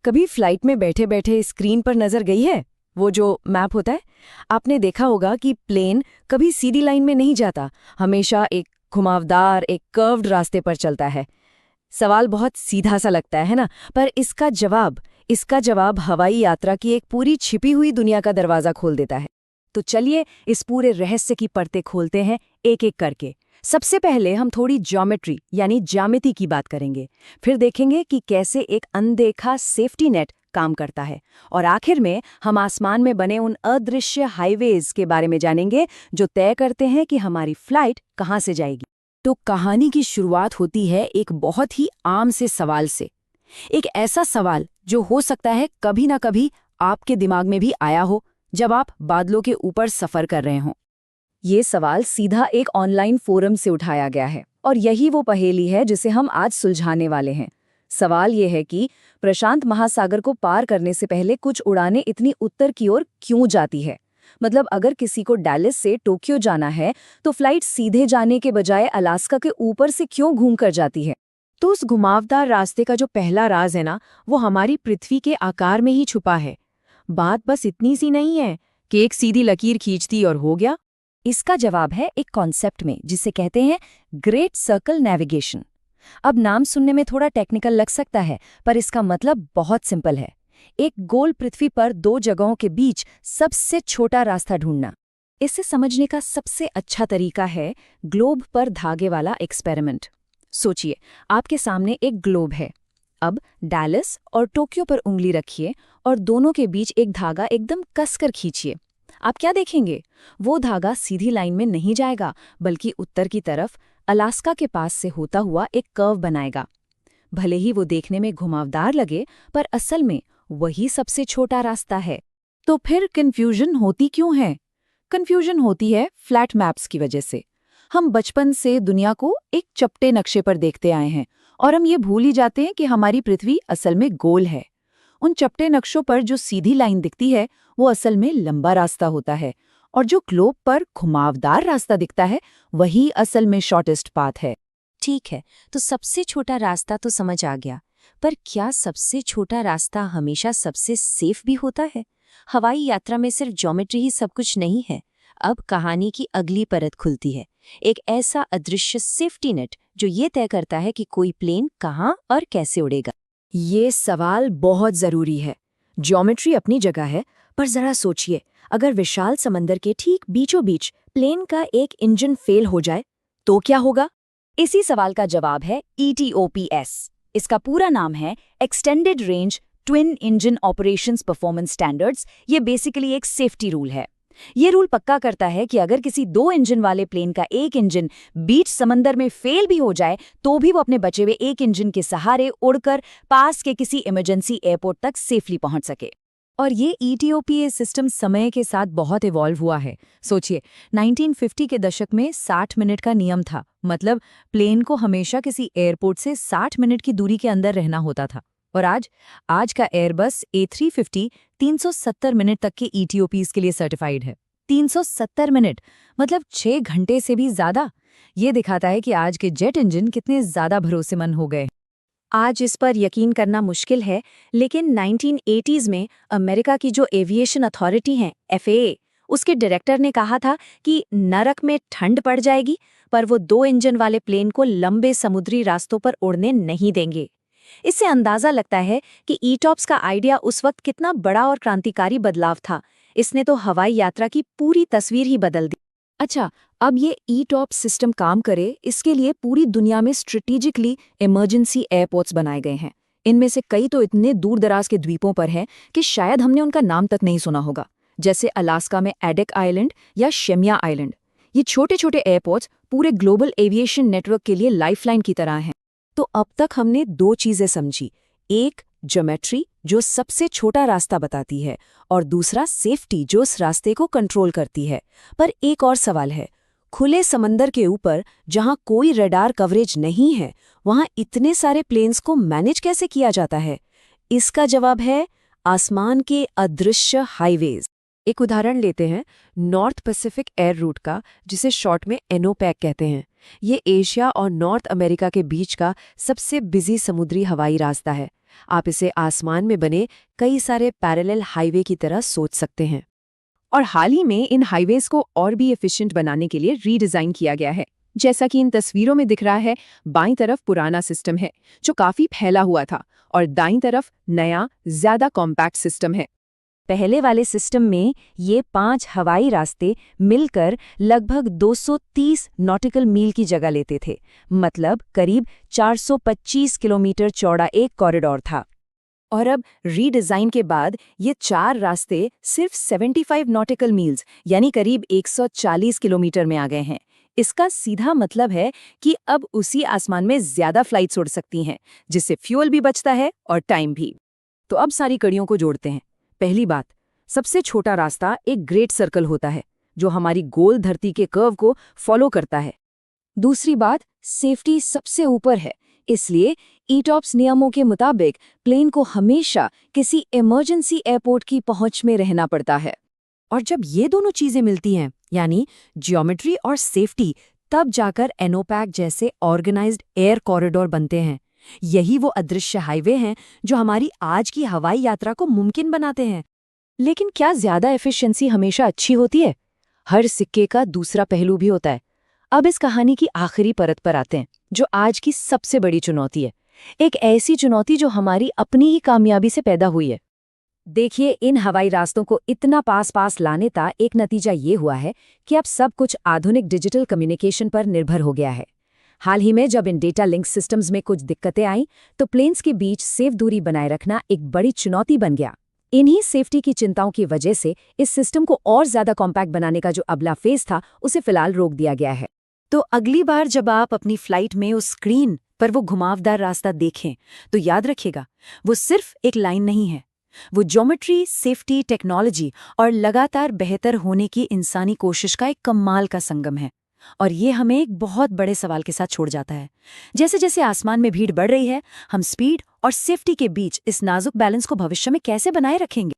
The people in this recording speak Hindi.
कभी फ्लाइट में बैठे बैठे स्क्रीन पर नजर गई है वो जो मैप होता है? आपने देखा होगा कि प्लेन कभी सीधी लाइन में नहीं जाता, हमेशा एक घुमावदार, एक कर्व्ड रास्ते पर चलता है। सवाल बहुत सीधा सा लगता है ना, पर इसका जवाब हवाई यात्रा की एक पूरी छिपी हुई दुनिया का दरवाजा खोल देता है। तो चलिए इस पूरे रहस्य की परतें खोलते हैं एक एक करके। सबसे पहले हम थोड़ी ज्योमेट्री यानी ज्यामिति की बात करेंगे, फिर देखेंगे कि कैसे एक अनदेखा सेफ्टी नेट काम करता है, और आखिर में हम आसमान में बने उन अदृश्य हाईवेज के बारे में जानेंगे जो तय करते हैं कि हमारी फ्लाइट कहाँ से जाएगी। तो कहानी की शुरुआत होती है एक बहुत ही आम से सवाल से। एक ऐसा सवाल जो हो सकता है कभी ना कभी आपके दिमाग में भी आया हो जब आप बादलों के ऊपर सफर कर रहे हों। ये सवाल सीधा एक ऑनलाइन फोरम से उठाया गया है, और यही वो पहेली है जिसे हम आज सुलझाने वाले हैं। सवाल ये है कि प्रशांत महासागर को पार करने से पहले कुछ उड़ानें इतनी उत्तर की ओर क्यों जाती है। मतलब अगर किसी को डैलस से टोक्यो जाना है तो फ्लाइट सीधे जाने के बजाय अलास्का के ऊपर से क्यों घूम कर जाती है। तो उस घुमावदार रास्ते का जो पहला राज है ना, वो हमारी पृथ्वी के आकार में ही छुपा है। बात बस इतनी सी नहीं है कि एक सीधी लकीर खींचती और हो गया। इसका जवाब है एक कॉन्सेप्ट में जिसे कहते हैं ग्रेट सर्कल नेविगेशन। अब नाम सुनने में थोड़ा टेक्निकल लग सकता है, पर इसका मतलब बहुत सिंपल है। एक गोल पृथ्वी पर दो जगहों के बीच सबसे छोटा रास्ता ढूंढना। इसे समझने का सबसे अच्छा तरीका है ग्लोब पर धागे वाला एक्सपेरिमेंट। सोचिए, आपके सामने एक ग्लोब है। अब डैलस और टोक्यो पर उंगली रखिए और दोनों के बीच एक धागा एकदम कसकर खींचिए। आप क्या देखेंगे? वो धागा सीधी लाइन में नहीं जाएगा, बल्कि उत्तर की तरफ अलास्का के पास से होता हुआ एक कर्व बनाएगा। भले ही वो देखने में घुमावदार लगे, पर असल में वही सबसे छोटा रास्ता है। तो फिर कन्फ्यूजन होती क्यों है? कन्फ्यूजन होती है फ्लैट मैप्स की वजह से। हम बचपन से दुनिया को एक चपटे नक्शे पर देखते आए हैं, और हम ये भूल ही जाते हैं कि हमारी पृथ्वी असल में गोल है। उन चपटे नक्शों पर जो सीधी लाइन दिखती है वो असल में लंबा रास्ता होता है, और जो ग्लोब पर घुमावदार रास्ता दिखता है वही असल में शॉर्टेस्ट पाथ है। ठीक है, तो सबसे छोटा रास्ता तो समझ आ गया, पर क्या सबसे छोटा रास्ता हमेशा सबसे सेफ भी होता है? हवाई यात्रा में सिर्फ ज्योमेट्री ही सब कुछ नहीं है। अब कहानी की अगली परत खुलती है, एक ऐसा अदृश्य सेफ्टी नेट जो ये तय करता है कि कोई प्लेन कहाँ और कैसे उड़ेगा। ये सवाल बहुत जरूरी है। ज्योमेट्री अपनी जगह है, पर जरा सोचिए, अगर विशाल समंदर के ठीक बीचों बीच प्लेन का एक इंजन फेल हो जाए तो क्या होगा? इसी सवाल का जवाब है ETOPS। इसका पूरा नाम है extended range twin engine operations performance standards. ये बेसिकली एक सेफ्टी रूल है। ये रूल पक्का करता है कि अगर किसी दो इंजन वाले प्लेन का एक इंजन बीच समंदर में फेल भी हो जाए तो भी वो अपने बचे हुए एक इंजन के सहारे उड़कर पास के किसी इमरजेंसी एयरपोर्ट तक सेफली पहुंच सके। और ये ETOPS सिस्टम समय के साथ बहुत इवॉल्व हुआ है। सोचिए, 1950 के दशक में 60 मिनट का नियम था। मतलब प्लेन को हमेशा किसी एयरपोर्ट से 60 मिनट की दूरी के अंदर रहना होता था। और आज का एयरबस A350 370 मिनट तक के ETOPS के लिए सर्टिफाइड है। 370 मिनट मतलब 6 घंटे से भी ज्यादा। ये दिखाता है कि आज के जेट इंजन कितने ज्यादा भरोसेमंद हो गए। आज इस पर यकीन करना मुश्किल है, लेकिन 1980s में अमेरिका की जो एविएशन अथॉरिटी है FAA, उसके डायरेक्टर ने कहा था कि नरक में ठंड पड़ जाएगी, पर वो दो इंजन वाले प्लेन को लंबे समुद्री रास्तों पर उड़ने नहीं देंगे। इससे अंदाजा लगता है कि ETOPS का आइडिया उस वक्त कितना बड़ा और क्रांतिकारी बदलाव था। इसने तो हवाई यात्रा की पूरी तस्वीर ही बदल दी। अच्छा, अब ये ETOPS सिस्टम काम करे, इसके लिए पूरी दुनिया में स्ट्रेटेजिकली इमरजेंसी एयरपोर्ट्स बनाए गए हैं। इनमें से कई तो इतने दूर दराज के द्वीपों पर हैं कि शायद हमने उनका नाम तक नहीं सुना होगा, जैसे अलास्का में एडेक आइलैंड या शेमिया आइलैंड। ये छोटे छोटे एयरपोर्ट्स पूरे ग्लोबल एविएशन नेटवर्क के लिए लाइफलाइन की तरह हैं। तो अब तक हमने दो चीजें समझी, एक ज्योमेट्री जो सबसे छोटा रास्ता बताती है, और दूसरा सेफ्टी जो उस रास्ते को कंट्रोल करती है। पर एक और सवाल है, खुले समंदर के ऊपर जहां कोई रडार कवरेज नहीं है, वहां इतने सारे प्लेन्स को मैनेज कैसे किया जाता है? इसका जवाब है आसमान के अदृश्य हाईवेज। एक उदाहरण लेते हैं नॉर्थ पैसिफिक एयर रूट का, जिसे शॉर्ट में एनोपैक कहते हैं। ये एशिया और नॉर्थ अमेरिका के बीच का सबसे बिजी समुद्री हवाई रास्ता है। आप इसे आसमान में बने कई सारे पैरेलल हाईवे की तरह सोच सकते हैं। और हाल ही में इन हाईवेज को और भी एफिशिएंट बनाने के लिए रीडिज़ाइन किया गया है। जैसा कि इन तस्वीरों में दिख रहा है, बाईं तरफ पुराना सिस्टम है जो काफ़ी फैला हुआ था, और दाईं तरफ नया, ज़्यादा कॉम्पैक्ट सिस्टम है। पहले वाले सिस्टम में ये 5 हवाई रास्ते मिलकर लगभग 230 नॉटिकल मील की जगह लेते थे, मतलब करीब 425 किलोमीटर चौड़ा एक कॉरिडोर था। और अब रीडिज़ाइन के बाद ये 4 रास्ते सिर्फ 75 नॉटिकल मील्स यानी करीब 140 किलोमीटर में आ गए हैं। इसका सीधा मतलब है कि अब उसी आसमान में ज़्यादा फ्लाइट्स उड़ सकती हैं, जिससे फ्यूल भी बचता है और टाइम भी। तो अब सारी कड़ियों को जोड़ते हैं। पहली बात, सबसे छोटा रास्ता एक ग्रेट सर्कल होता है जो हमारी गोल धरती के कर्व को फॉलो करता है। दूसरी बात, सेफ्टी सबसे ऊपर है, इसलिए ईटॉप्स नियमों के मुताबिक प्लेन को हमेशा किसी इमरजेंसी एयरपोर्ट की पहुंच में रहना पड़ता है। और जब ये दोनों चीजें मिलती हैं, यानी जियोमेट्री और सेफ्टी, तब जाकर एनोपैक जैसे ऑर्गेनाइज्ड एयर कॉरिडोर बनते हैं। यही वो अदृश्य हाईवे हैं जो हमारी आज की हवाई यात्रा को मुमकिन बनाते हैं। लेकिन क्या ज्यादा एफिशिएंसी हमेशा अच्छी होती है? हर सिक्के का दूसरा पहलू भी होता है। अब इस कहानी की आखिरी परत पर आते हैं, जो आज की सबसे बड़ी चुनौती है। एक ऐसी चुनौती जो हमारी अपनी ही कामयाबी से पैदा हुई है। देखिए, इन हवाई रास्तों को इतना पास लाने का एक नतीजा ये हुआ है कि अब सब कुछ आधुनिक डिजिटल कम्युनिकेशन पर निर्भर हो गया है। हाल ही में जब इन डेटा लिंक सिस्टम्स में कुछ दिक्कतें आईं, तो प्लेन्स के बीच सेफ दूरी बनाए रखना एक बड़ी चुनौती बन गया। इन्हीं सेफ्टी की चिंताओं की वजह से इस सिस्टम को और ज्यादा कॉम्पैक्ट बनाने का जो अगला फेज था, उसे फिलहाल रोक दिया गया है। तो अगली बार जब आप अपनी फ्लाइट में उस स्क्रीन पर वो घुमावदार रास्ता देखें, तो याद रखिएगा, वो सिर्फ एक लाइन नहीं है। वो ज्योमेट्री, सेफ्टी, टेक्नोलॉजी और लगातार बेहतर होने की इंसानी कोशिश का एक कमाल का संगम है। और ये हमें एक बहुत बड़े सवाल के साथ छोड़ जाता है। जैसे जैसे आसमान में भीड़ बढ़ रही है, हम स्पीड और सेफ्टी के बीच इस नाजुक बैलेंस को भविष्य में कैसे बनाए रखेंगे?